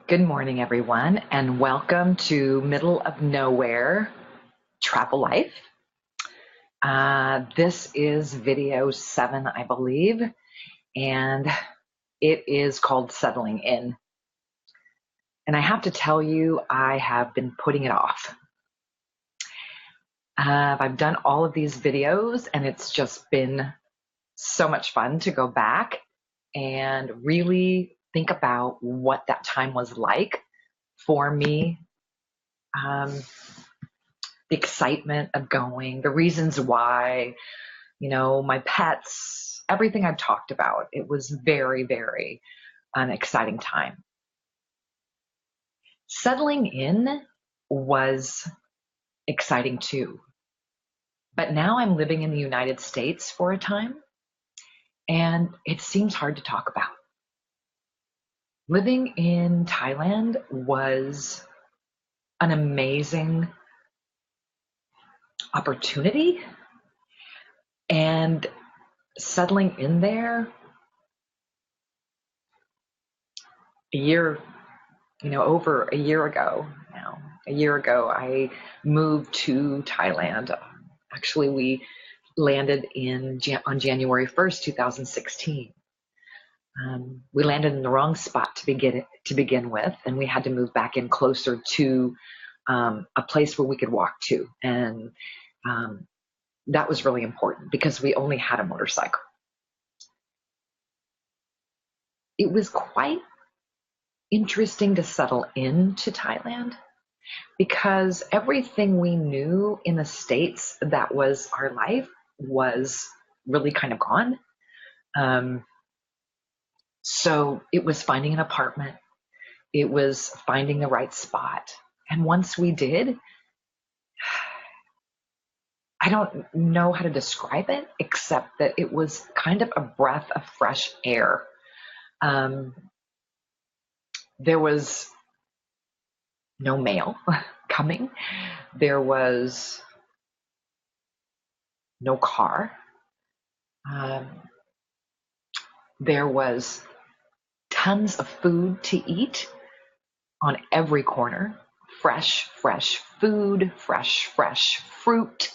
Good morning, everyone, and welcome to Middle of Nowhere Travel Life. This is video 7, I believe, and it is called Settling In. And I have to tell you, I have been putting it off. I've done all of these videos, and it's just been so much fun to go back and really think about what that time was like for me. The excitement of going, the reasons why, my pets, everything I've talked about. It was very, very an exciting time. Settling in was exciting too. But now I'm living in the United States for a time, and it seems hard to talk about. Living in Thailand was an amazing opportunity, and settling in there over a year ago now. A year ago, I moved to Thailand. Actually, we landed on January 1st, 2016. We landed in the wrong spot to begin with, and we had to move back in closer to a place where we could walk to. And that was really important because we only had a motorcycle. It was quite interesting to settle into Thailand because everything we knew in the States that was our life was really kind of gone. So it was finding an apartment. It was finding the right spot. And once we did, I don't know how to describe it except that it was kind of a breath of fresh air. There was no mail coming. There was no car. There was tons of food to eat on every corner. Fresh food, fresh fruit.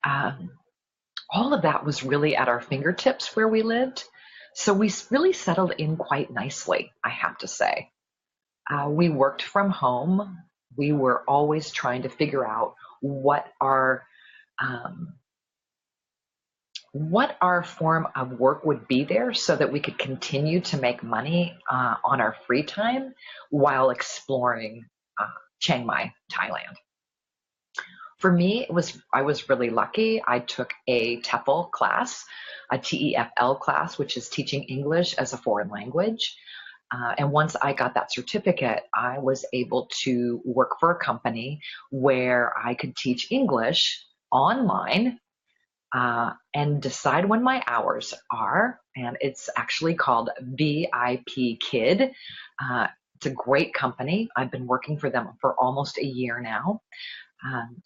All of that was really at our fingertips where we lived. So we really settled in quite nicely, I have to say. We worked from home. We were always trying to figure out what our form of work would be there so that we could continue to make money on our free time while exploring Chiang Mai, Thailand. For me, I was really lucky. I took a TEFL class, a TEFL class, which is teaching English as a foreign language. And once I got that certificate, I was able to work for a company where I could teach English online and decide when my hours are. And it's actually called VIP Kid. It's a great company. I've been working for them for almost a year now.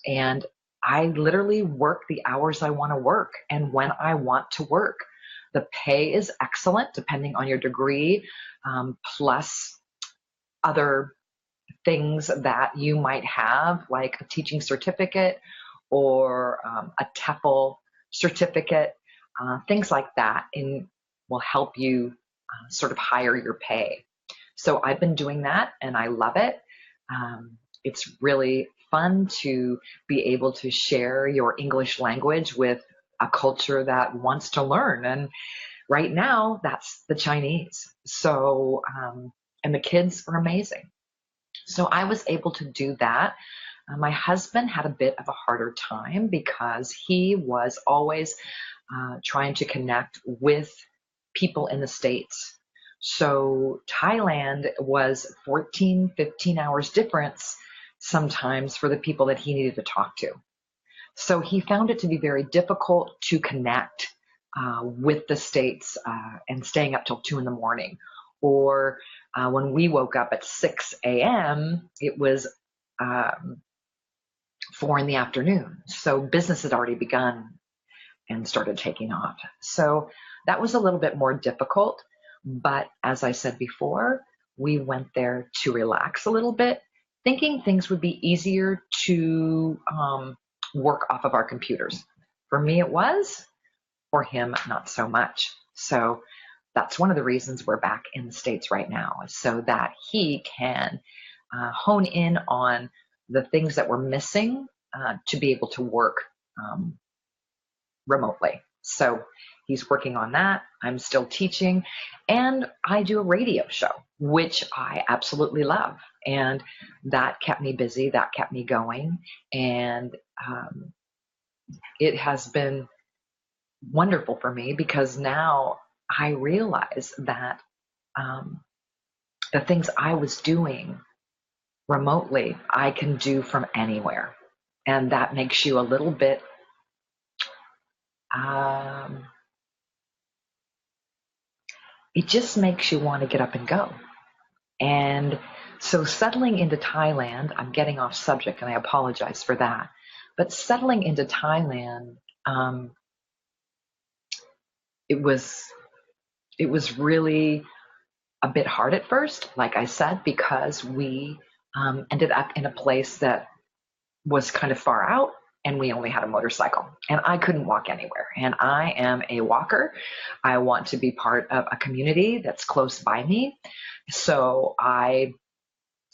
And I literally work the hours I want to work and when I want to work. The pay is excellent depending on your degree, plus other things that you might have, like a teaching certificate or a TEFL certificate, things like that, and will help you sort of higher your pay. So I've been doing that and I love it. It's really fun to be able to share your English language with a culture that wants to learn. And right now, that's the Chinese. So, and the kids are amazing. So I was able to do that. My husband had a bit of a harder time because he was always trying to connect with people in the States. So Thailand was 14, 15 hours difference sometimes for the people that he needed to talk to. So he found it to be very difficult to connect with the States and staying up till 2 in the morning. Or when we woke up at 6 a.m., it was 4 in the afternoon. So business had already begun and started taking off. So that was a little bit more difficult. But as I said before, We went there to relax a little bit, thinking things would be easier to work off of our computers. For me, it was. For him, not so much. So that's one of the reasons we're back in the States right now, so that he can hone in on the things that we're missing to be able to work um, remotely. So he's working on that. I'm still teaching, and I do a radio show, which I absolutely love. And that kept me busy, that kept me going. And it has been wonderful for me because now I realize that um, the things I was doing remotely, I can do from anywhere. And that makes you a little bit, um, it just makes you want to get up and go. And so settling into Thailand, I'm getting off subject and I apologize for that. But settling into Thailand, um, it was it was really a bit hard at first, like I said, because we ended up in a place that was kind of far out and we only had a motorcycle and I couldn't walk anywhere. And I am a walker. I want to be part of a community that's close by me. So I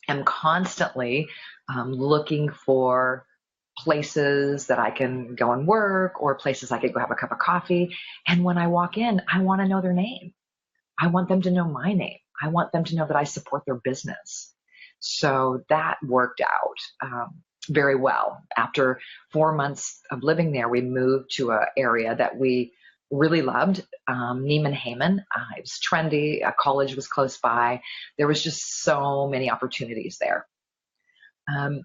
am constantly looking for places that I can go and work or places I could go have a cup of coffee. And when I walk in, I want to know their name. I want them to know my name. I want them to know that I support their business. So that worked out very well. After 4 months of living there, we moved to an area that we really loved, Neiman Haman. It was trendy. A college was close by. There was just so many opportunities there. Um,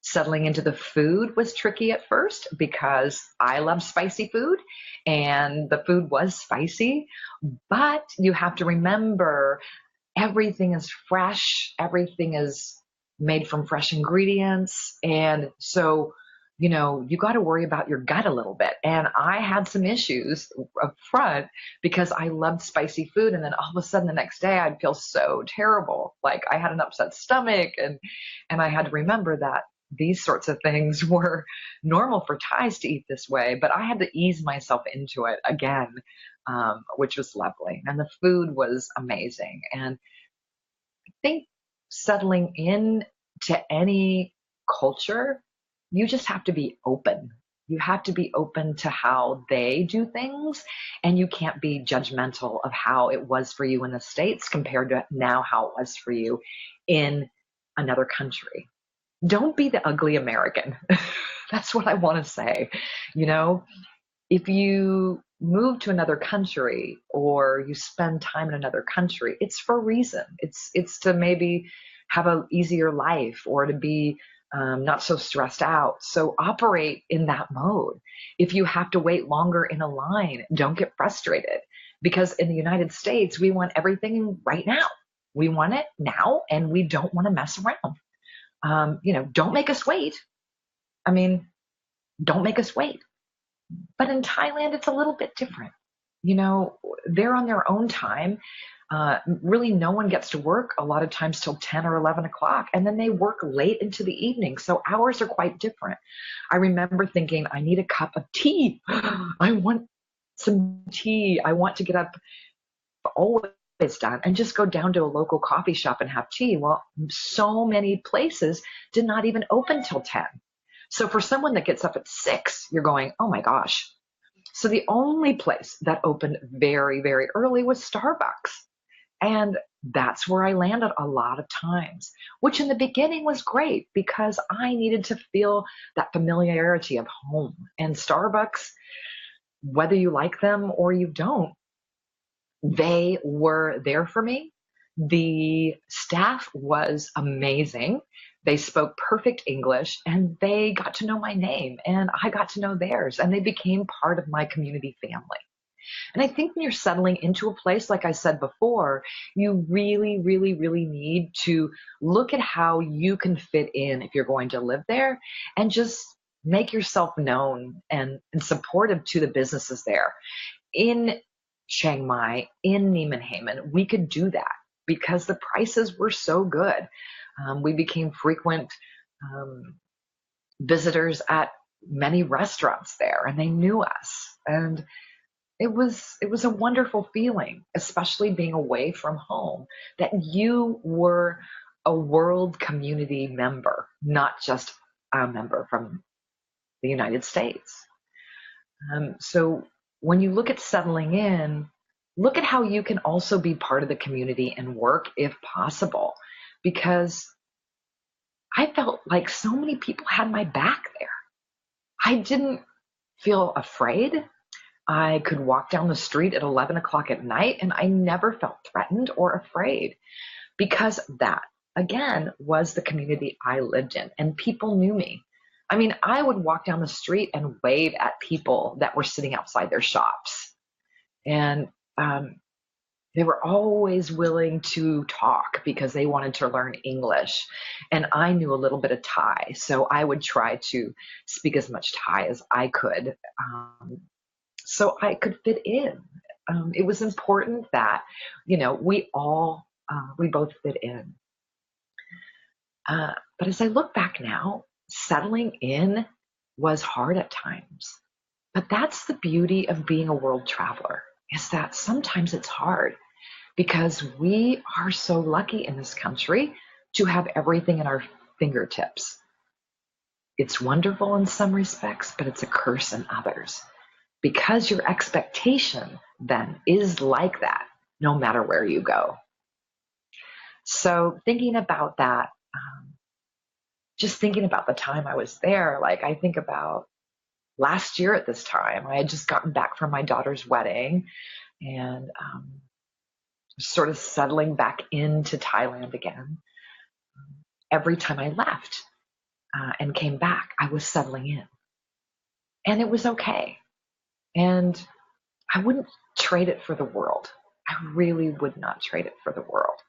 Settling into the food was tricky at first because I love spicy food and the food was spicy. But you have to remember everything is fresh, everything is made from fresh ingredients. And so, you got to worry about your gut a little bit. And I had some issues up front because I loved spicy food. And then all of a sudden the next day I'd feel so terrible. Like I had an upset stomach and I had to remember that these sorts of things were normal for Thais to eat this way, but I had to ease myself into it again, which was lovely. And the food was amazing. And I think settling in to any culture, you just have to be open. You have to be open to how they do things, and you can't be judgmental of how it was for you in the States compared to now how it was for you in another country. Don't be the ugly American. That's what I want to say. You know, if you move to another country or you spend time in another country, it's for a reason. It's to maybe have an easier life or to be not so stressed out. So operate in that mode. If you have to wait longer in a line, don't get frustrated because in the United States, we want everything right now. We want it now and we don't want to mess around. Don't make us wait. I mean, don't make us wait. But in Thailand, it's a little bit different. They're on their own time. Really, no one gets to work a lot of times till 10 or 11 o'clock, and then they work late into the evening. So hours are quite different. I remember thinking, I need a cup of tea. I want some tea. I want to get up always done and just go down to a local coffee shop and have tea. Well, so many places did not even open till 10. So for someone that gets up at 6, you're going, oh my gosh. So the only place that opened very, very early was Starbucks. And that's where I landed a lot of times, which in the beginning was great because I needed to feel that familiarity of home. And Starbucks, whether you like them or you don't, they were there for me. The staff was amazing. They spoke perfect English and they got to know my name and I got to know theirs and they became part of my community family. And I think when you're settling into a place, like I said before, you really, really, really need to look at how you can fit in if you're going to live there and just make yourself known and supportive to the businesses there. In Chiang Mai, in Neiman Haman, we could do that. because the prices were so good. We became frequent um, visitors at many restaurants there, and they knew us. And it was a wonderful feeling, especially being away from home, that you were a world community member, not just a member from the United States. So when you look at settling in, look at how you can also be part of the community and work if possible, because I felt like so many people had my back there. I didn't feel afraid. I could walk down the street at 11 o'clock at night and I never felt threatened or afraid, because that, again, was the community I lived in and people knew me. I mean, I would walk down the street and wave at people that were sitting outside their shops. And they were always willing to talk because they wanted to learn English. And I knew a little bit of Thai, so I would try to speak as much Thai as I could, so I could fit in. It was important that, we both fit in. But as I look back now, settling in was hard at times. But that's the beauty of being a world traveler, is that sometimes it's hard because we are so lucky in this country to have everything at our fingertips. It's wonderful in some respects, but it's a curse in others, because your expectation then is like that no matter where you go. So thinking about that, just thinking about the time I was there, like I think about last year at this time, I had just gotten back from my daughter's wedding and sort of settling back into Thailand again. Every time I left and came back, I was settling in. And it was okay. And I wouldn't trade it for the world. I really would not trade it for the world.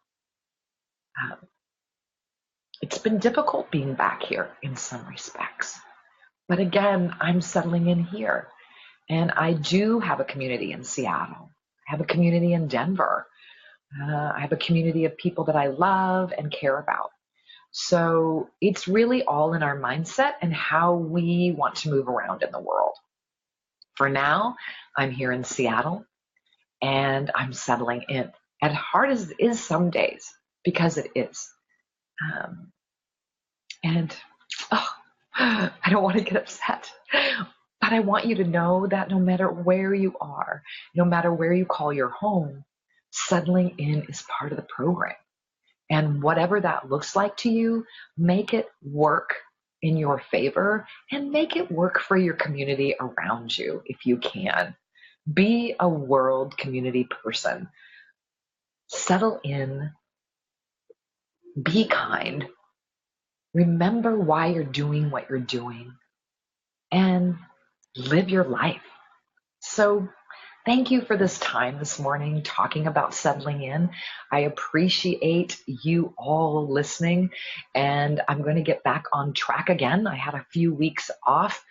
It's been difficult being back here in some respects. But again, I'm settling in here. And I do have a community in Seattle. I have a community in Denver. I have a community of people that I love and care about. So it's really all in our mindset and how we want to move around in the world. For now, I'm here in Seattle and I'm settling in. As hard as it is some days, because it is. I don't want to get upset, but I want you to know that no matter where you are, no matter where you call your home, settling in is part of the program. And whatever that looks like to you, make it work in your favor and make it work for your community around you if you can. Be a world community person. Settle in. Be kind. Remember why you're doing what you're doing and live your life. So thank you for this time this morning talking about settling in. I appreciate you all listening, and I'm going to get back on track again. I had a few weeks off.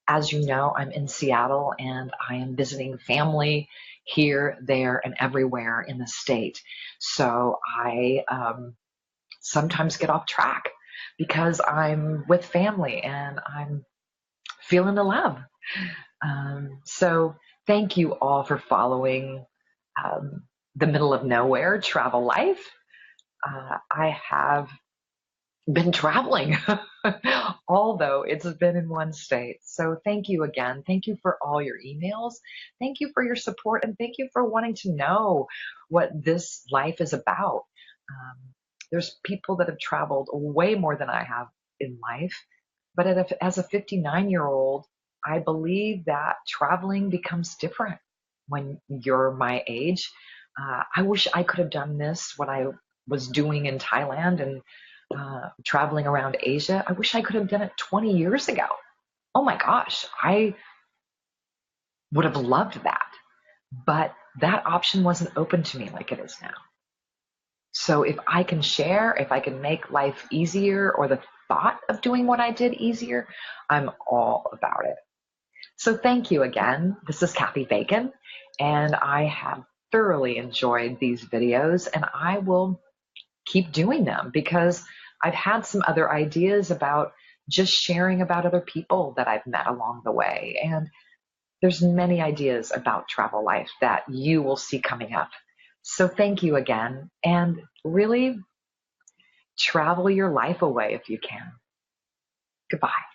As you know, I'm in Seattle and I am visiting family here, there, and everywhere in the state. So I sometimes get off track because I'm with family and I'm feeling the love. So thank you all for following the middle of nowhere travel life. I have been traveling, although it's been in one state. So thank you again. Thank you for all your emails. Thank you for your support, and thank you for wanting to know what this life is about. There's people that have traveled way more than I have in life, but as a 59-year-old, I believe that traveling becomes different when you're my age. I wish I could have done this, what I was doing in Thailand and traveling around Asia. I wish I could have done it 20 years ago. Oh my gosh, I would have loved that. But that option wasn't open to me like it is now. So if I can share, if I can make life easier or the thought of doing what I did easier, I'm all about it. So thank you again. This is Kathy Bacon, and I have thoroughly enjoyed these videos, and I will keep doing them because I've had some other ideas about just sharing about other people that I've met along the way. And there's many ideas about travel life that you will see coming up. So thank you again, and really travel your life away if you can. Goodbye.